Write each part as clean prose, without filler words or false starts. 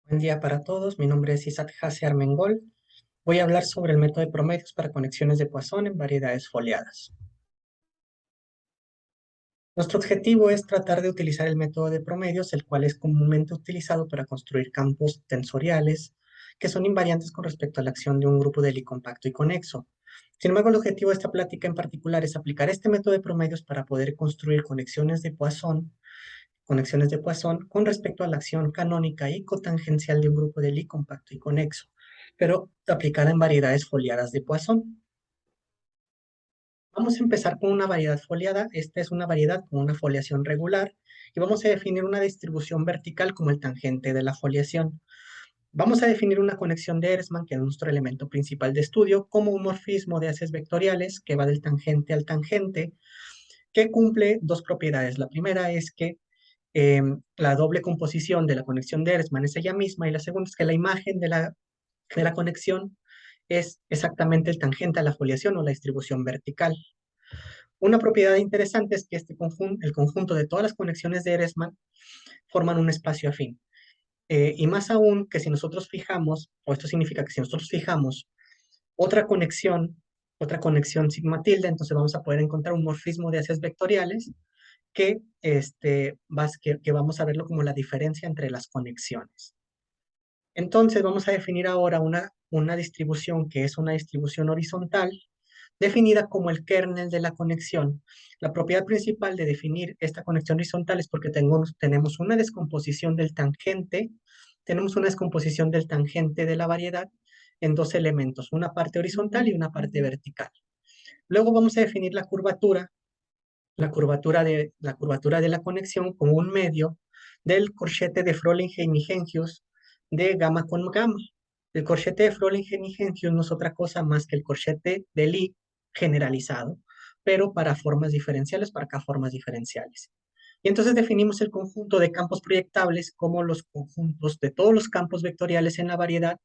Buen día para todos, mi nombre es Isaac Hase Armengol. Voy a hablar sobre el método de promedios para conexiones de Poisson en variedades foliadas. Nuestro objetivo es tratar de utilizar el método de promedios, el cual es comúnmente utilizado para construir campos tensoriales que son invariantes con respecto a la acción de un grupo de Lie compacto y conexo. Sin embargo, el objetivo de esta plática en particular es aplicar este método de promedios para poder construir conexiones de Poisson con respecto a la acción canónica y cotangencial de un grupo de Lie compacto y conexo, pero aplicada en variedades foliadas de Poisson. Vamos a empezar con una variedad foliada. Esta es una variedad con una foliación regular y vamos a definir una distribución vertical como el tangente de la foliación. Vamos a definir una conexión de Ehresmann, que es nuestro elemento principal de estudio, como un morfismo de haces vectoriales que va del tangente al tangente, que cumple dos propiedades. La primera es que la doble composición de la conexión de Ehresmann es ella misma, y la segunda es que la imagen de la conexión es exactamente el tangente a la foliación o la distribución vertical. Una propiedad interesante es que el conjunto de todas las conexiones de Ehresmann forman un espacio afín. Y más aún que si nosotros fijamos, o esto significa que si nosotros fijamos otra conexión, otra conexión sigma tilde, entonces vamos a poder encontrar un morfismo de haces vectoriales que vamos a verlo como la diferencia entre las conexiones. Entonces vamos a definir ahora una distribución que es una distribución horizontal, definida como el kernel de la conexión. La propiedad principal de definir esta conexión horizontal es porque tenemos una descomposición del tangente, de la variedad en dos elementos, una parte horizontal y una parte vertical. Luego vamos a definir la curvatura de la conexión como un medio del corchete de Frolingen-Nigengius de gamma con gamma. El corchete de Frolingen-Nigengius no es otra cosa más que el corchete de Lie generalizado, pero para formas diferenciales, para K-formas diferenciales. Y entonces definimos el conjunto de campos proyectables como los conjuntos de todos los campos vectoriales en la variedad,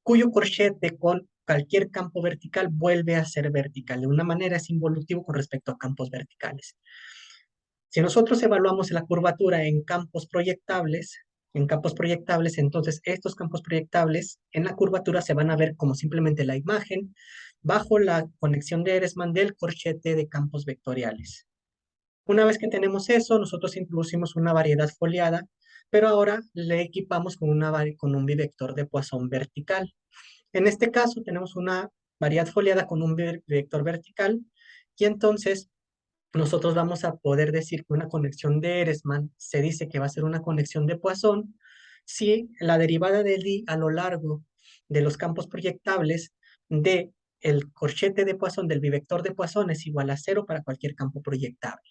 cuyo corchete con cualquier campo vertical vuelve a ser vertical. De una manera es involutivo con respecto a campos verticales. Si nosotros evaluamos la curvatura en campos proyectables, entonces estos campos proyectables en la curvatura se van a ver como simplemente la imagen bajo la conexión de Ehresmann del corchete de campos vectoriales. Una vez que tenemos eso, nosotros introducimos una variedad foliada, pero ahora le equipamos con un bivector de Poisson vertical. En este caso tenemos una variedad foliada con un vector vertical, y entonces nosotros vamos a poder decir que una conexión de Ehresmann se dice que va a ser una conexión de Poisson si la derivada de Lie a lo largo de los campos proyectables de el corchete de Poisson, del bivector de Poisson, es igual a cero para cualquier campo proyectable.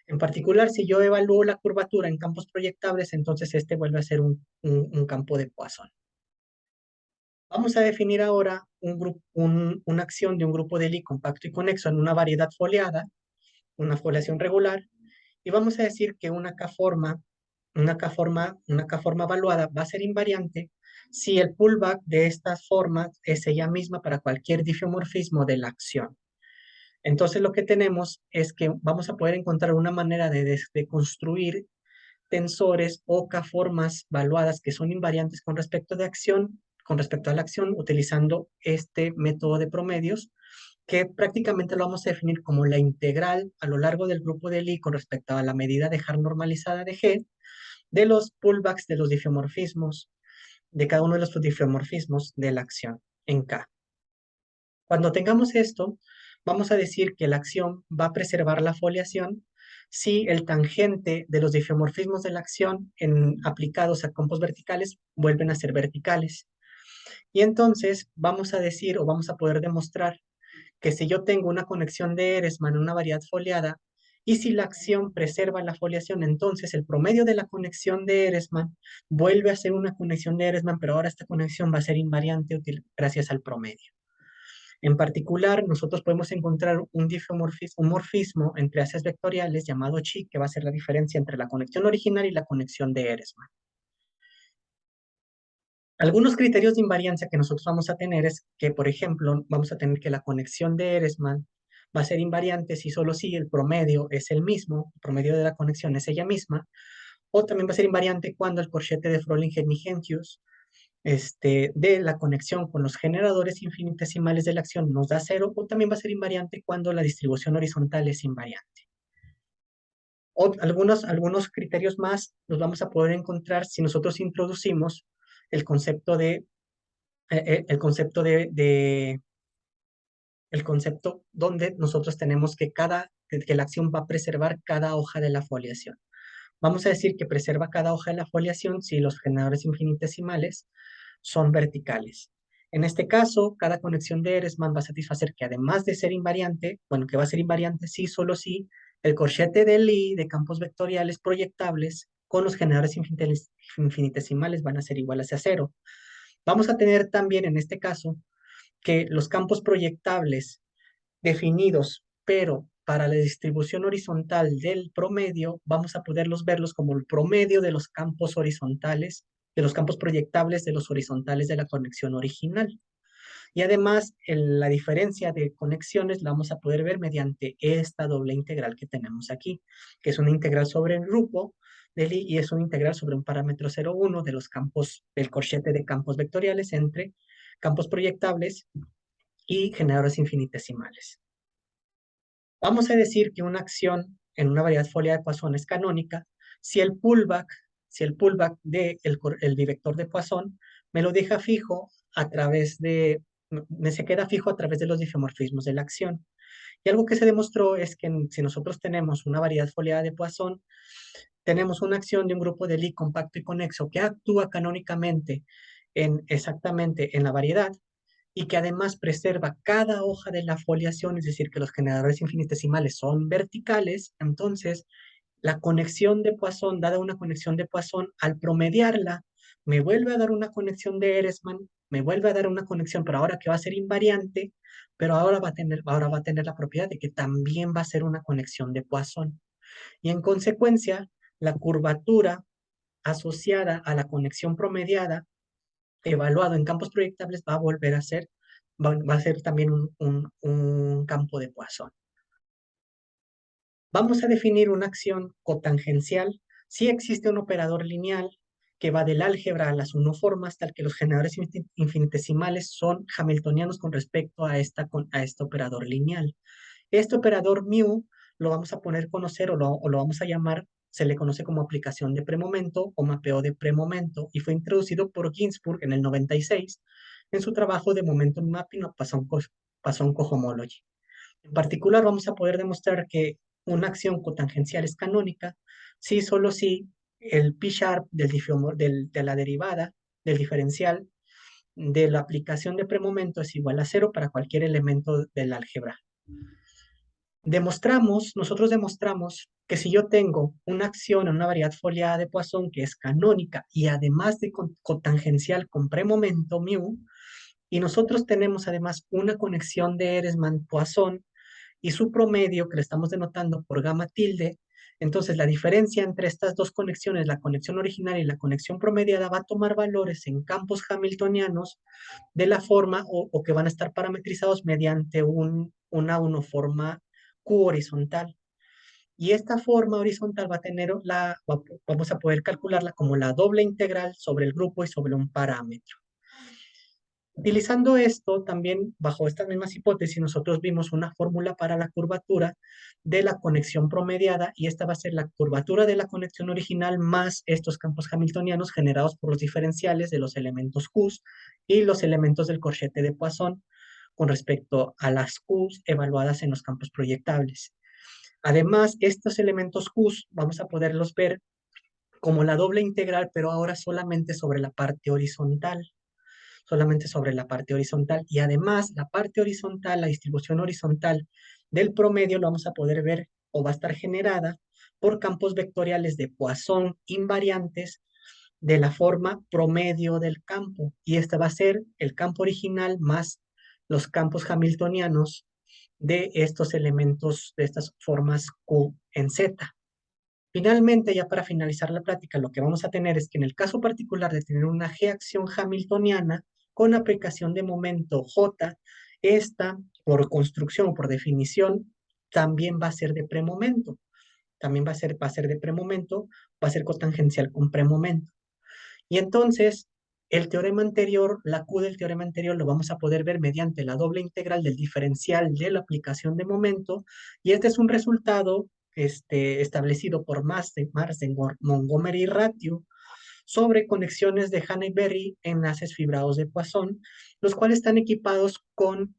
En particular, si yo evalúo la curvatura en campos proyectables, entonces este vuelve a ser un campo de Poisson. Vamos a definir ahora una acción de un grupo de Lie compacto y conexo en una variedad foliada, una foliación regular, y vamos a decir que una K-forma evaluada va a ser invariante si el pullback de estas formas es ella misma para cualquier difeomorfismo de la acción. Entonces lo que tenemos es que vamos a poder encontrar una manera de construir tensores o K-formas evaluadas que son invariantes con respecto a la acción, utilizando este método de promedios, que prácticamente lo vamos a definir como la integral a lo largo del grupo de Lie con respecto a la medida de Haar normalizada de G de los pullbacks de los difeomorfismos, de cada uno de los difeomorfismos de la acción en K. Cuando tengamos esto, vamos a decir que la acción va a preservar la foliación si el tangente de los difeomorfismos de la acción aplicados a campos verticales vuelven a ser verticales. Y entonces vamos a decir o vamos a poder demostrar que si yo tengo una conexión de Ehresmann, una variedad foliada, y si la acción preserva la foliación, entonces el promedio de la conexión de Ehresmann vuelve a ser una conexión de Ehresmann, pero ahora esta conexión va a ser invariante gracias al promedio. En particular, nosotros podemos encontrar un morfismo entre haces vectoriales llamado chi, que va a ser la diferencia entre la conexión original y la conexión de Ehresmann. Algunos criterios de invariancia que nosotros vamos a tener es que, por ejemplo, vamos a tener que la conexión de Ehresmann va a ser invariante si solo si el promedio es el mismo, el promedio de la conexión es ella misma, o también va a ser invariante cuando el corchete de Fröhlich-Hegenius de la conexión con los generadores infinitesimales de la acción nos da cero, o también va a ser invariante cuando la distribución horizontal es invariante. O algunos criterios más los vamos a poder encontrar si nosotros introducimos el concepto el concepto donde nosotros tenemos que la acción va a preservar cada hoja de la foliación. Vamos a decir que preserva cada hoja de la foliación si los generadores infinitesimales son verticales. En este caso, cada conexión de Ehresmann va a satisfacer que además de ser invariante, bueno, que va a ser invariante sí, solo sí, el corchete de Lie de campos vectoriales proyectables con los generadores infinitesimales van a ser iguales a cero. Vamos a tener también en este caso que los campos proyectables definidos, pero para la distribución horizontal del promedio, vamos a poderlos verlos como el promedio de los campos horizontales, de los campos proyectables de los horizontales de la conexión original. Y además, la diferencia de conexiones la vamos a poder ver mediante esta doble integral que tenemos aquí, que es una integral sobre el grupo de Lie y es una integral sobre un parámetro 0,1 de los campos, del corchete de campos vectoriales entre campos proyectables y generadores infinitesimales. Vamos a decir que una acción en una variedad foliar de Poisson es canónica si el pullback, del el bivector de Poisson me lo deja fijo a través me se queda fijo a través de los difeomorfismos de la acción. Y algo que se demostró es que si nosotros tenemos una variedad foliada de Poisson, tenemos una acción de un grupo de Lie compacto y conexo que actúa canónicamente exactamente en la variedad, y que además preserva cada hoja de la foliación, es decir, que los generadores infinitesimales son verticales. Entonces la conexión de Poisson, dada una conexión de Poisson, al promediarla, me vuelve a dar una conexión de Ehresmann, me vuelve a dar una conexión, pero ahora que va a ser invariante, pero ahora va a tener la propiedad de que también va a ser una conexión de Poisson. Y en consecuencia, la curvatura asociada a la conexión promediada evaluado en campos proyectables va a volver a ser, va a ser también un campo de Poisson. Vamos a definir una acción cotangencial si existe un operador lineal que va del álgebra a las unoformas, tal que los generadores infinitesimales son hamiltonianos con respecto a este operador lineal. Este operador mu lo vamos a poner conocer o lo vamos a llamar, se le conoce como aplicación de premomento o mapeo de premomento y fue introducido por Ginzburg en el 96 en su trabajo de Momentum Mapping o Poisson Cohomology. En particular, vamos a poder demostrar que una acción cotangencial es canónica si solo si el P-sharp de la derivada del diferencial de la aplicación de premomento es igual a cero para cualquier elemento del álgebra. Nosotros demostramos que si yo tengo una acción en una variedad foliada de Poisson que es canónica y además de cotangencial con premomento mu, y nosotros tenemos además una conexión de Ehresmann-Poisson y su promedio que le estamos denotando por gamma tilde, entonces la diferencia entre estas dos conexiones, la conexión original y la conexión promediada, va a tomar valores en campos hamiltonianos de la forma o que van a estar parametrizados mediante una unoforma Q horizontal. Y esta forma horizontal vamos a poder calcularla como la doble integral sobre el grupo y sobre un parámetro. Utilizando esto, también bajo estas mismas hipótesis, nosotros vimos una fórmula para la curvatura de la conexión promediada y esta va a ser la curvatura de la conexión original más estos campos hamiltonianos generados por los diferenciales de los elementos Q y los elementos del corchete de Poisson con respecto a las Q evaluadas en los campos proyectables. Además, estos elementos Q vamos a poderlos ver como la doble integral, pero ahora solamente sobre la parte horizontal. Solamente sobre la parte horizontal. Y además, la parte horizontal, la distribución horizontal del promedio, lo vamos a poder ver o va a estar generada por campos vectoriales de Poisson invariantes de la forma promedio del campo. Y este va a ser el campo original más los campos hamiltonianos de estos elementos, de estas formas Q en Z. Finalmente, ya para finalizar la plática, lo que vamos a tener es que en el caso particular de tener una G-acción hamiltoniana con aplicación de momento J, esta, por construcción o por definición, también va a ser de premomento. también va a ser de premomento, va a ser cotangencial con premomento. Y entonces, el teorema anterior, la Q del teorema anterior, lo vamos a poder ver mediante la doble integral del diferencial de la aplicación de momento, y este es un resultado establecido por Marsden, Montgomery y Ratio sobre conexiones de Hanna y Berry en enlaces fibrados de Poisson, los cuales están equipados con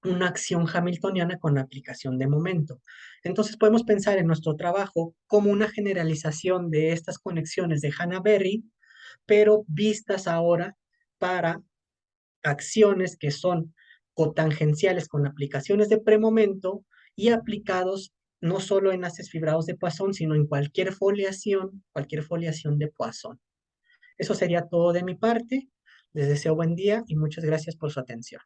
una acción hamiltoniana con aplicación de momento. Entonces podemos pensar en nuestro trabajo como una generalización de estas conexiones de Hanna-Berry, pero vistas ahora para acciones que son cotangenciales con aplicaciones de premomento y aplicados no solo en haces fibrados de Poisson, sino en cualquier foliación de Poisson. Eso sería todo de mi parte. Les deseo buen día y muchas gracias por su atención.